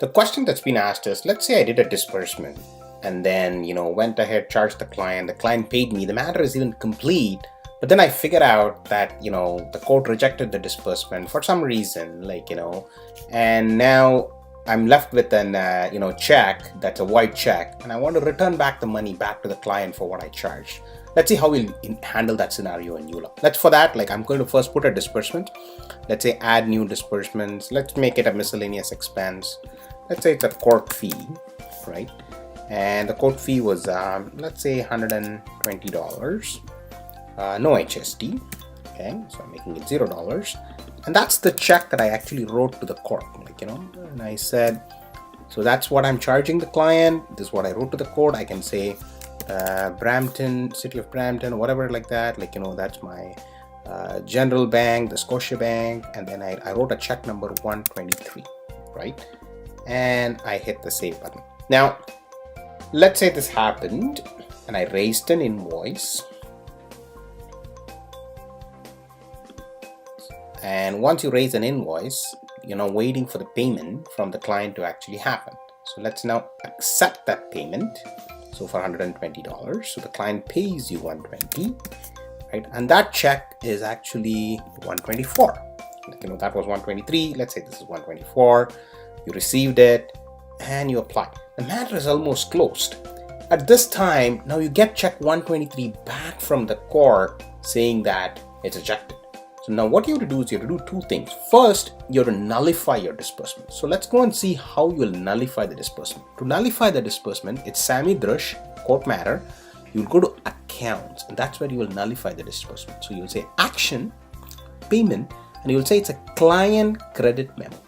The question that's been asked is, let's say I did a disbursement and then, went ahead, charged the client paid me, the matter is even complete. But then I figured out that, the court rejected the disbursement for some reason, and now I'm left with an, check that's a white check, and I want to return back the money back to the client for what I charged. Let's see how we'll handle that scenario in EULA. For that, I'm going to first put a disbursement. Let's say add new disbursements. Let's make it a miscellaneous expense. Let's say it's a court fee, right? And the court fee was, let's say $120. No HST. Okay, so I'm making it $0. And that's the check that I actually wrote to the court, and I said, so that's what I'm charging the client. This is what I wrote to the court. I can say Brampton, City of Brampton, whatever like that. That's my General Bank, the Scotia Bank, and then I wrote a check number 123, right? And I hit the save button. Now, let's say this happened and I raised an invoice. And once you raise an invoice, waiting for the payment from the client to actually happen. So let's now accept that payment. So for $120, so the client pays you $120, right? And that check is actually $124. That was $123. Let's say this is $124. You received it and you apply. The matter is almost closed. At this time, now you get check 123 back from the court saying that it's rejected. So now what you have to do is you have to do two things. First, you have to nullify your disbursement. So let's go and see how you will nullify the disbursement. To nullify the disbursement, it's Sammy Drush, court matter. You'll go to accounts, and that's where you will nullify the disbursement. So you'll say action, payment, and you'll say it's a client credit memo,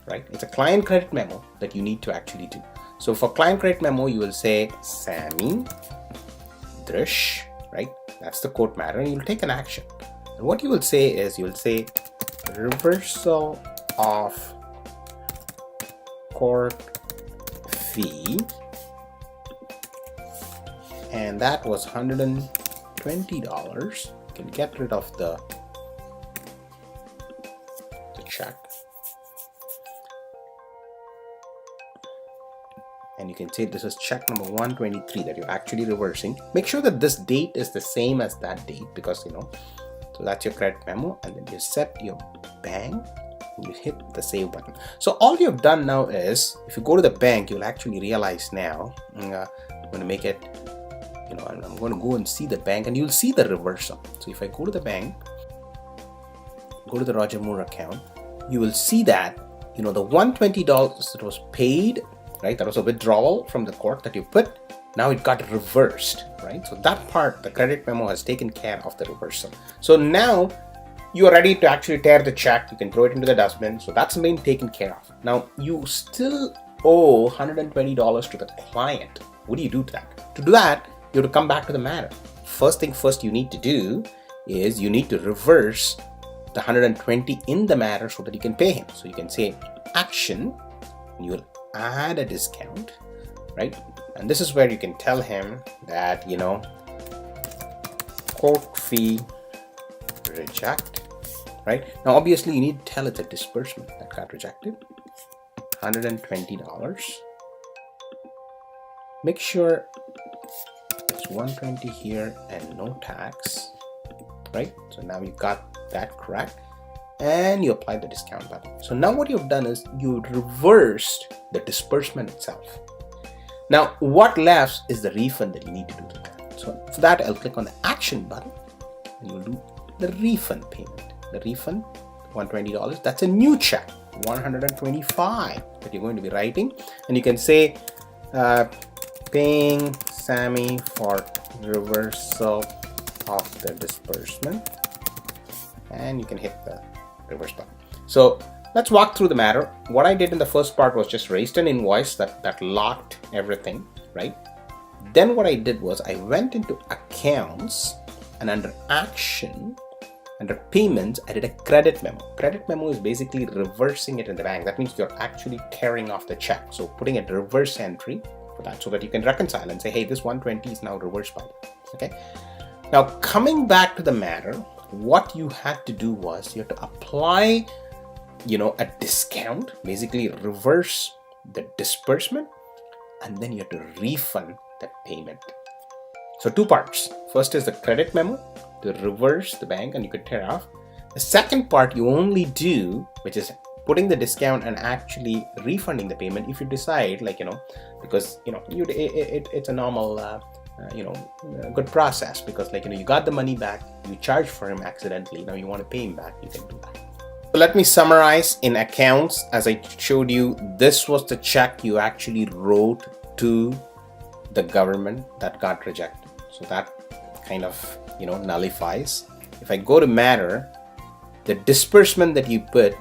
right? It's a client credit memo that you need to actually do. So for client credit memo, you will say Sammy Drush, right? That's the court matter, and you'll take an action. And what you will say is, you will say reversal of court fee, and that was $120. You can get rid of the check, and you can say this is check number 123 that you're actually reversing. Make sure that this date is the same as that date, because so that's your credit memo, and then you set your bank and you hit the save button. So all you've done now is, if you go to the bank, you'll actually realize now, I'm going to make it, I'm going to go and see the bank, and you'll see the reversal. So if I go to the bank, go to the Roger Moore account, you will see that, the $120 that was paid, right? That was a withdrawal from the court that you put. Now it got reversed, right? So that part, the credit memo has taken care of the reversal. So now you are ready to actually tear the check. You can throw it into the dustbin. So that's been taken care of. Now you still owe $120 to the client. What do you do to that? To do that, you have to come back to the matter. First thing first you need to do is you need to reverse the 120 in the matter so that you can pay him. So you can say action, and you will add a discount, right? And this is where you can tell him that, court fee reject, right? Now, obviously, you need to tell it's a disbursement that got rejected. $120. Make sure it's 120 here and no tax, right? So now you got that correct, and you apply the discount button. So now what you've done is you reversed the disbursement itself. Now, what left is the refund that you need to do to that. So for that, I'll click on the action button, and you'll do the refund payment. The refund, $120, that's a new check, $125 that you're going to be writing. And you can say, paying Sammy for reversal of the disbursement. And you can hit the reverse button. So let's walk through the matter. What I did in the first part was just raised an invoice that locked everything, right? Then what I did was I went into accounts, and under action, under payments, I did a credit memo. Credit memo is basically reversing it in the bank. That means you're actually tearing off the check. So putting a reverse entry for that so that you can reconcile and say, hey, this 120 is now reversed by it. Okay. Now coming back to the matter, what you had to do was you had to apply a discount, basically reverse the disbursement, and then you have to refund that payment. So 2 parts. First is the credit memo to reverse the bank and you could tear off. The second part you only do, which is putting the discount and actually refunding the payment if you decide, like, because it's a normal good process, because you got the money back, you charged for him accidentally, now you want to pay him back, you can do that. So let me summarize. In accounts, as I showed you, this was the check you actually wrote to the government that got rejected. So that kind of nullifies. If I go to matter, the disbursement that you put,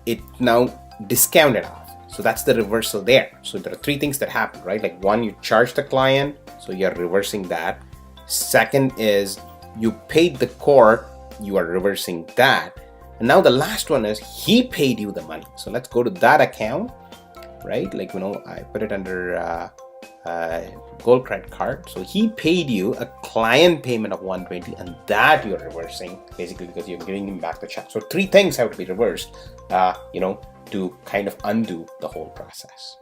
it now discounted off. So that's the reversal there. So there are 3 things that happen, right? Like, 1, you charge the client, so you're reversing that. Second is you paid the court, you are reversing that. And now the last one is he paid you the money. So let's go to that account, right? Like, I put it under gold credit card. So he paid you a client payment of 120, and that you're reversing basically because you're giving him back the check. So 3 things have to be reversed, to kind of undo the whole process.